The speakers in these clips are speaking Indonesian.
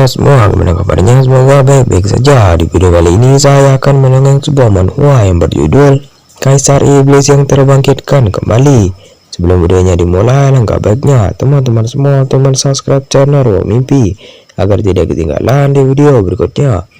teman-teman semua, gimana kabarnya? Semoga baik-baik saja. Di video kali ini saya akan menengah sebuah manhwa yang berjudul Kaisar Iblis yang Terbangkitkan Kembali. Sebelum videonya dimulai, langkah baiknya teman-teman semua subscribe channel Ruang Mimpi agar tidak ketinggalan di video berikutnya.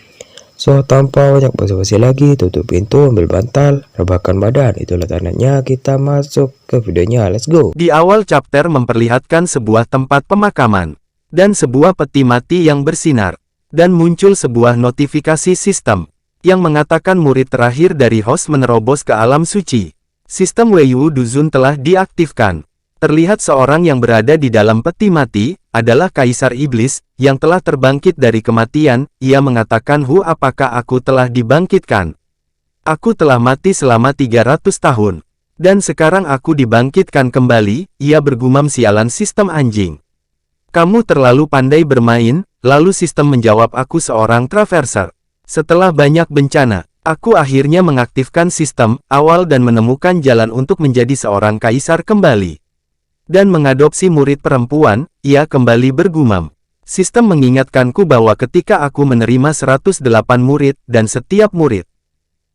So, tanpa banyak basa-basi lagi, tutup pintu, ambil bantal, rebahkan badan. Itulah tandanya kita masuk ke videonya. Let's go. Di awal chapter memperlihatkan sebuah tempat pemakaman dan sebuah peti mati yang bersinar, dan muncul sebuah notifikasi sistem yang mengatakan murid terakhir dari host menerobos ke alam suci. Sistem Weiyu Duzun telah diaktifkan. Terlihat seorang yang berada di dalam peti mati adalah Kaisar Iblis yang telah terbangkit dari kematian. Ia mengatakan, apakah aku telah dibangkitkan? Aku telah mati selama 300 tahun. Dan sekarang aku dibangkitkan kembali. Ia bergumam, sialan sistem anjing. Kamu terlalu pandai bermain. Lalu sistem menjawab, aku seorang traverser. Setelah banyak bencana, aku akhirnya mengaktifkan sistem awal dan menemukan jalan untuk menjadi seorang kaisar kembali. Dan mengadopsi murid perempuan, ia kembali bergumam. Sistem mengingatkanku bahwa ketika aku menerima 108 murid dan setiap murid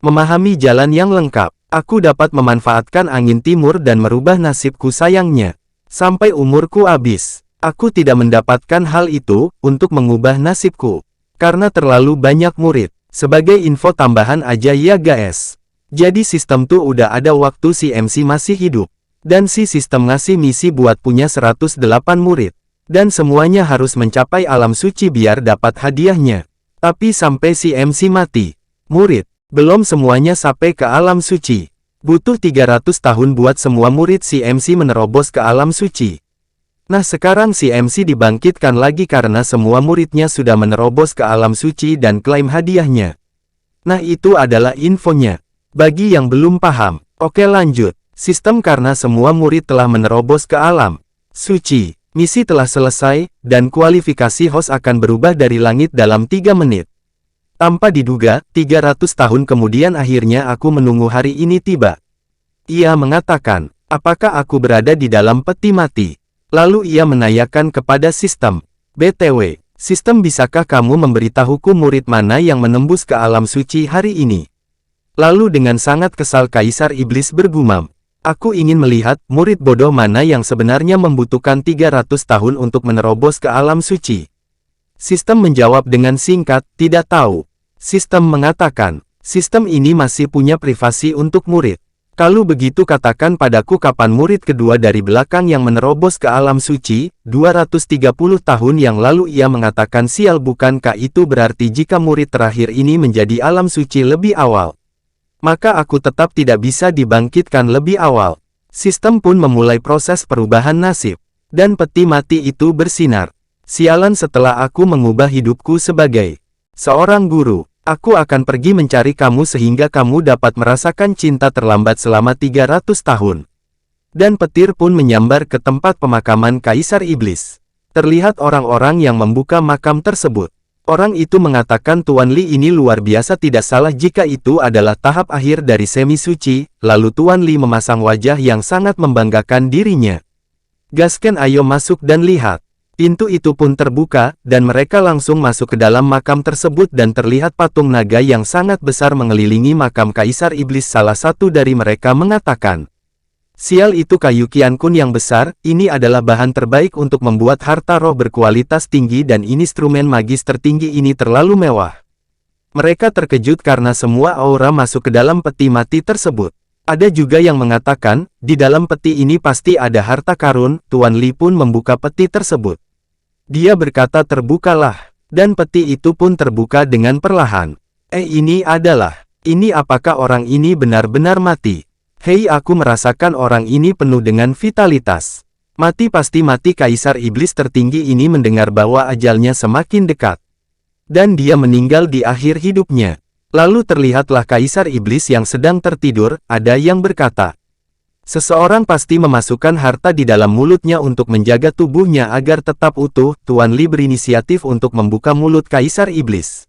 memahami jalan yang lengkap, aku dapat memanfaatkan angin timur dan merubah nasibku. Sayangnya, sampai umurku habis, aku tidak mendapatkan hal itu untuk mengubah nasibku. Karena terlalu banyak murid. Sebagai info tambahan aja ya guys. Jadi sistem tuh udah ada waktu si MC masih hidup. Dan si sistem ngasih misi buat punya 108 murid. Dan semuanya harus mencapai alam suci biar dapat hadiahnya. Tapi sampai si MC mati, murid belum semuanya sampai ke alam suci. Butuh 300 tahun buat semua murid si MC menerobos ke alam suci. Nah sekarang si MC dibangkitkan lagi karena semua muridnya sudah menerobos ke alam suci dan klaim hadiahnya. Nah itu adalah infonya. Bagi yang belum paham, oke lanjut. Sistem karena semua murid telah menerobos ke alam suci. Misi telah selesai, dan kualifikasi host akan berubah dari langit dalam 3 menit. Tanpa diduga, 300 tahun kemudian akhirnya aku menunggu hari ini tiba. Ia mengatakan, apakah aku berada di dalam peti mati? Lalu ia menanyakan kepada sistem, BTW, sistem bisakah kamu memberitahuku murid mana yang menembus ke alam suci hari ini? Lalu dengan sangat kesal Kaisar Iblis bergumam, aku ingin melihat murid bodoh mana yang sebenarnya membutuhkan 300 tahun untuk menerobos ke alam suci. Sistem menjawab dengan singkat, tidak tahu. Sistem mengatakan, sistem ini masih punya privasi untuk murid. Kalau begitu katakan padaku kapan murid kedua dari belakang yang menerobos ke alam suci. 230 tahun yang lalu ia mengatakan, sial, bukankah itu berarti jika murid terakhir ini menjadi alam suci lebih awal? Maka aku tetap tidak bisa dibangkitkan lebih awal. Sistem pun memulai proses perubahan nasib. Dan peti mati itu bersinar. Sialan, setelah aku mengubah hidupku sebagai seorang guru, aku akan pergi mencari kamu sehingga kamu dapat merasakan cinta terlambat selama 300 tahun. Dan petir pun menyambar ke tempat pemakaman Kaisar Iblis. Terlihat orang-orang yang membuka makam tersebut. Orang itu mengatakan, Tuan Li ini luar biasa, tidak salah jika itu adalah tahap akhir dari semi suci. Lalu Tuan Li memasang wajah yang sangat membanggakan dirinya. Gasken, ayo masuk dan lihat. Pintu itu pun terbuka, dan mereka langsung masuk ke dalam makam tersebut dan terlihat patung naga yang sangat besar mengelilingi makam Kaisar Iblis. Salah satu dari mereka mengatakan, sial, itu kayu Qiankun yang besar, ini adalah bahan terbaik untuk membuat harta roh berkualitas tinggi dan instrumen magis tertinggi ini terlalu mewah. Mereka terkejut karena semua aura masuk ke dalam peti mati tersebut. Ada juga yang mengatakan, di dalam peti ini pasti ada harta karun. Tuan Li pun membuka peti tersebut. Dia berkata, terbukalah, dan peti itu pun terbuka dengan perlahan. Ini apakah orang ini benar-benar mati? Hei, aku merasakan orang ini penuh dengan vitalitas. Mati, pasti mati. Kaisar Iblis tertinggi ini mendengar bahwa ajalnya semakin dekat. Dan dia meninggal di akhir hidupnya. Lalu terlihatlah Kaisar Iblis yang sedang tertidur. Ada yang berkata, seseorang pasti memasukkan harta di dalam mulutnya untuk menjaga tubuhnya agar tetap utuh. Tuan Li berinisiatif untuk membuka mulut Kaisar Iblis.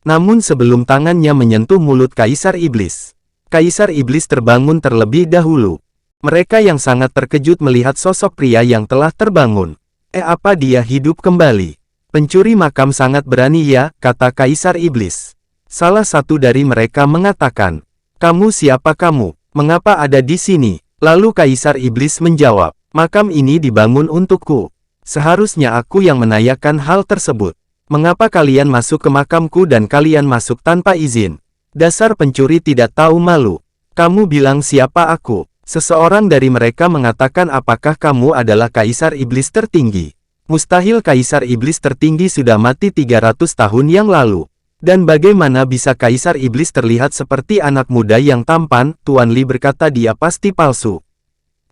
Namun sebelum tangannya menyentuh mulut Kaisar Iblis, Kaisar Iblis terbangun terlebih dahulu. Mereka yang sangat terkejut melihat sosok pria yang telah terbangun. Apa dia hidup kembali? Pencuri makam sangat berani ya, kata Kaisar Iblis. Salah satu dari mereka mengatakan, kamu siapa kamu? Mengapa ada di sini? Lalu Kaisar Iblis menjawab, makam ini dibangun untukku. Seharusnya aku yang menanyakan hal tersebut. Mengapa kalian masuk ke makamku dan kalian masuk tanpa izin? Dasar pencuri tidak tahu malu. Kamu bilang siapa aku? Seseorang dari mereka mengatakan apakah kamu adalah Kaisar Iblis tertinggi? Mustahil Kaisar Iblis tertinggi sudah mati 300 tahun yang lalu. Dan bagaimana bisa Kaisar Iblis terlihat seperti anak muda yang tampan? Tuan Li berkata dia pasti palsu.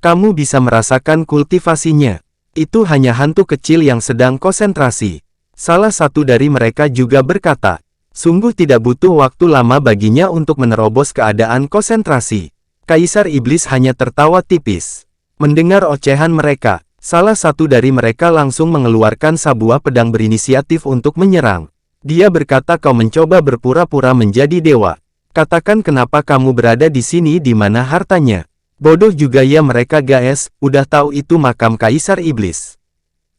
Kamu bisa merasakan kultivasinya. Itu hanya hantu kecil yang sedang konsentrasi. Salah satu dari mereka juga berkata, sungguh tidak butuh waktu lama baginya untuk menerobos keadaan konsentrasi. Kaisar Iblis hanya tertawa tipis. Mendengar ocehan mereka, salah satu dari mereka langsung mengeluarkan sebuah pedang berinisiatif untuk menyerang. Dia berkata kau mencoba berpura-pura menjadi dewa. Katakan kenapa kamu berada di sini di mana hartanya. Bodoh juga ya mereka guys, udah tahu itu makam Kaisar Iblis.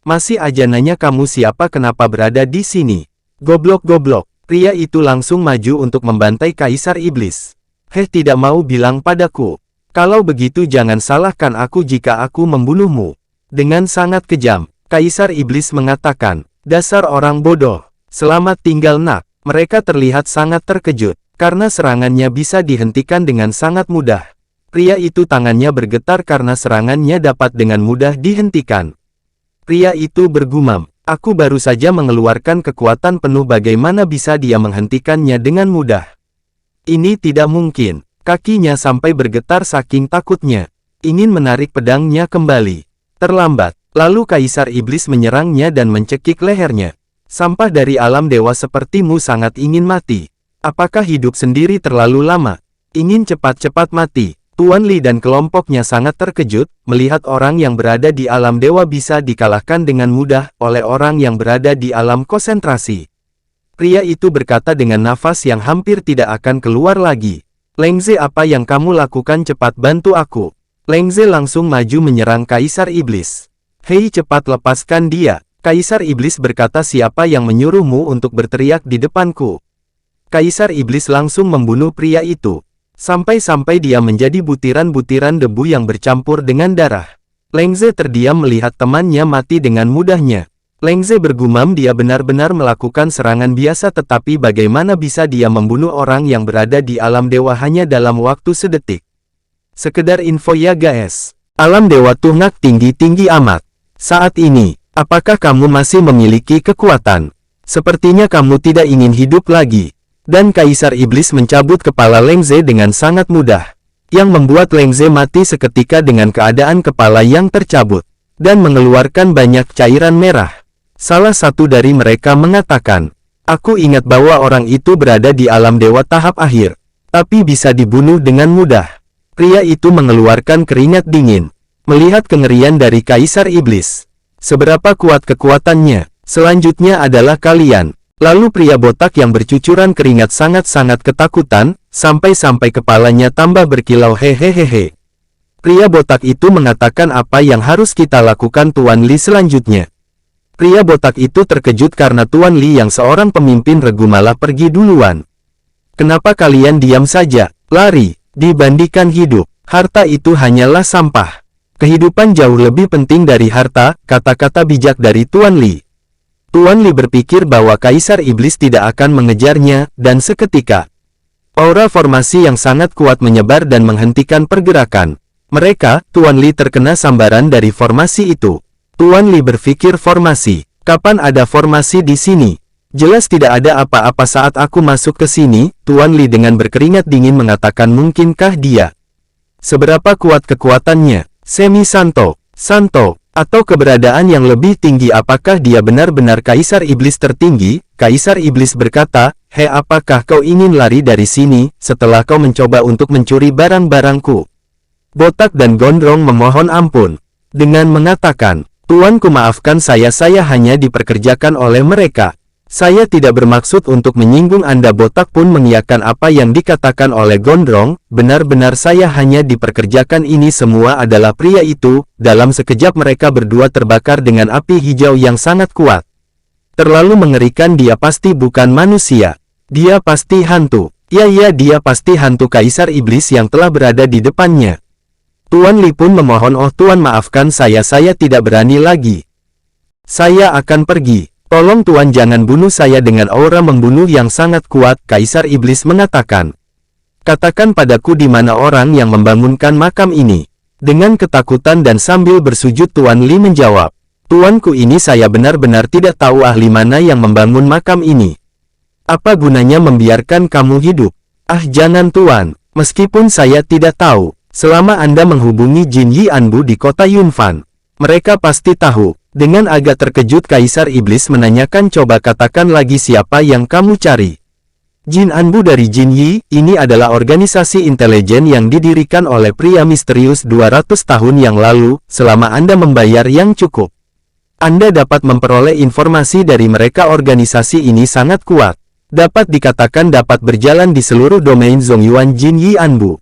Masih aja nanya kamu siapa kenapa berada di sini. Goblok-goblok, pria itu langsung maju untuk membantai Kaisar Iblis. Tidak mau bilang padaku. Kalau begitu jangan salahkan aku jika aku membunuhmu. Dengan sangat kejam, Kaisar Iblis mengatakan, dasar orang bodoh. Selamat tinggal nak. Mereka terlihat sangat terkejut, karena serangannya bisa dihentikan dengan sangat mudah. Pria itu tangannya bergetar karena serangannya dapat dengan mudah dihentikan. Pria itu bergumam, aku baru saja mengeluarkan kekuatan penuh bagaimana bisa dia menghentikannya dengan mudah. Ini tidak mungkin. Kakinya sampai bergetar saking takutnya. Ingin menarik pedangnya kembali. Terlambat. Lalu Kaisar Iblis menyerangnya dan mencekik lehernya. Sampah dari alam dewa sepertimu sangat ingin mati. Apakah hidup sendiri terlalu lama? Ingin cepat-cepat mati. Tuan Li dan kelompoknya sangat terkejut, melihat orang yang berada di alam dewa bisa dikalahkan dengan mudah oleh orang yang berada di alam konsentrasi. Pria itu berkata dengan nafas yang hampir tidak akan keluar lagi. Lengze apa yang kamu lakukan cepat bantu aku. Lengze langsung maju menyerang Kaisar Iblis. Hei cepat lepaskan dia. Kaisar Iblis berkata siapa yang menyuruhmu untuk berteriak di depanku. Kaisar Iblis langsung membunuh pria itu. Sampai-sampai dia menjadi butiran-butiran debu yang bercampur dengan darah. Lengze terdiam melihat temannya mati dengan mudahnya. Lengze bergumam dia benar-benar melakukan serangan biasa tetapi bagaimana bisa dia membunuh orang yang berada di alam dewa hanya dalam waktu sedetik. Sekedar info ya guys. Alam dewa tungak tinggi-tinggi amat. Saat ini, apakah kamu masih memiliki kekuatan? Sepertinya kamu tidak ingin hidup lagi. Dan Kaisar Iblis mencabut kepala Lengze dengan sangat mudah. Yang membuat Lengze mati seketika dengan keadaan kepala yang tercabut. Dan mengeluarkan banyak cairan merah. Salah satu dari mereka mengatakan, aku ingat bahwa orang itu berada di alam dewa tahap akhir. Tapi bisa dibunuh dengan mudah. Pria itu mengeluarkan keringat dingin. Melihat kengerian dari Kaisar Iblis. Seberapa kuat kekuatannya? Selanjutnya adalah kalian. Lalu pria botak yang bercucuran keringat sangat-sangat ketakutan, sampai-sampai kepalanya tambah berkilau hehehehe. Pria botak itu mengatakan apa yang harus kita lakukan Tuan Li selanjutnya. Pria botak itu terkejut karena Tuan Li yang seorang pemimpin regu malah pergi duluan. Kenapa kalian diam saja, lari, dibandingkan hidup, harta itu hanyalah sampah. Kehidupan jauh lebih penting dari harta, kata-kata bijak dari Tuan Li. Tuan Li berpikir bahwa Kaisar Iblis tidak akan mengejarnya, dan seketika, aura formasi yang sangat kuat menyebar dan menghentikan pergerakan. Mereka, Tuan Li terkena sambaran dari formasi itu. Tuan Li berpikir formasi, kapan ada formasi di sini? Jelas tidak ada apa-apa saat aku masuk ke sini, Tuan Li dengan berkeringat dingin mengatakan mungkinkah dia? Seberapa kuat kekuatannya? Semi-Santo, Santo, atau keberadaan yang lebih tinggi apakah dia benar-benar Kaisar Iblis tertinggi? Kaisar Iblis berkata, hei apakah kau ingin lari dari sini, setelah kau mencoba untuk mencuri barang-barangku? Botak dan Gondrong memohon ampun. Dengan mengatakan, Tuanku maafkan saya hanya diperkerjakan oleh mereka. Saya tidak bermaksud untuk menyinggung Anda. Botak pun mengiyakan apa yang dikatakan oleh Gondrong, benar-benar saya hanya diperkerjakan. Ini semua adalah pria itu. Dalam sekejap mereka berdua terbakar dengan api hijau yang sangat kuat. Terlalu mengerikan, dia pasti bukan manusia. Dia pasti hantu. Ya, dia pasti hantu Kaisar Iblis yang telah berada di depannya. Tuan Li pun memohon, "Oh Tuan, maafkan saya tidak berani lagi. Saya akan pergi. Tolong Tuan, jangan bunuh saya." Dengan aura membunuh yang sangat kuat, Kaisar Iblis mengatakan, "Katakan padaku di mana orang yang membangunkan makam ini." Dengan ketakutan dan sambil bersujud, Tuan Li menjawab, "Tuanku, ini saya benar-benar tidak tahu ahli mana yang membangun makam ini. Apa gunanya membiarkan kamu hidup?" "Ah jangan Tuan, meskipun saya tidak tahu, selama Anda menghubungi Jin Yi Anbu di kota Yunfan, mereka pasti tahu." Dengan agak terkejut, Kaisar Iblis menanyakan, "Coba katakan lagi siapa yang kamu cari?" "Jin Anbu dari Jin Yi, ini adalah organisasi intelijen yang didirikan oleh pria misterius 200 tahun yang lalu. Selama Anda membayar yang cukup, Anda dapat memperoleh informasi dari mereka. Organisasi ini sangat kuat. Dapat dikatakan dapat berjalan di seluruh domain Zongyuan Jin Yi Anbu.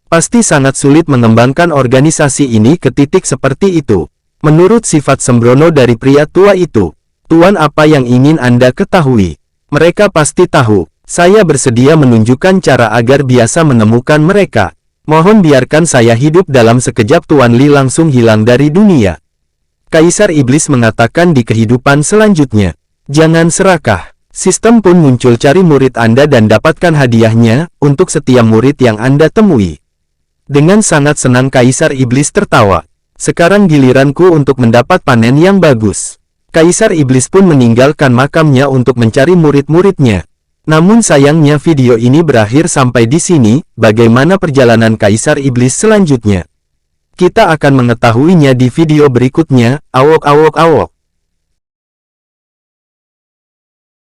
Pasti sangat sulit mengembangkan organisasi ini ke titik seperti itu." Menurut sifat sembrono dari pria tua itu, "Tuan, apa yang ingin Anda ketahui?" "Mereka pasti tahu. Saya bersedia menunjukkan cara agar biasa menemukan mereka. Mohon biarkan saya hidup." Dalam sekejap Tuan Li langsung hilang dari dunia. Kaisar Iblis mengatakan di kehidupan selanjutnya, "Jangan serakah. Sistem pun muncul, cari murid Anda dan dapatkan hadiahnya untuk setiap murid yang Anda temui." Dengan sangat senang Kaisar Iblis tertawa. "Sekarang giliranku untuk mendapat panen yang bagus." Kaisar Iblis pun meninggalkan makamnya untuk mencari murid-muridnya. Namun sayangnya video ini berakhir sampai di sini. Bagaimana perjalanan Kaisar Iblis selanjutnya? Kita akan mengetahuinya di video berikutnya. Awok.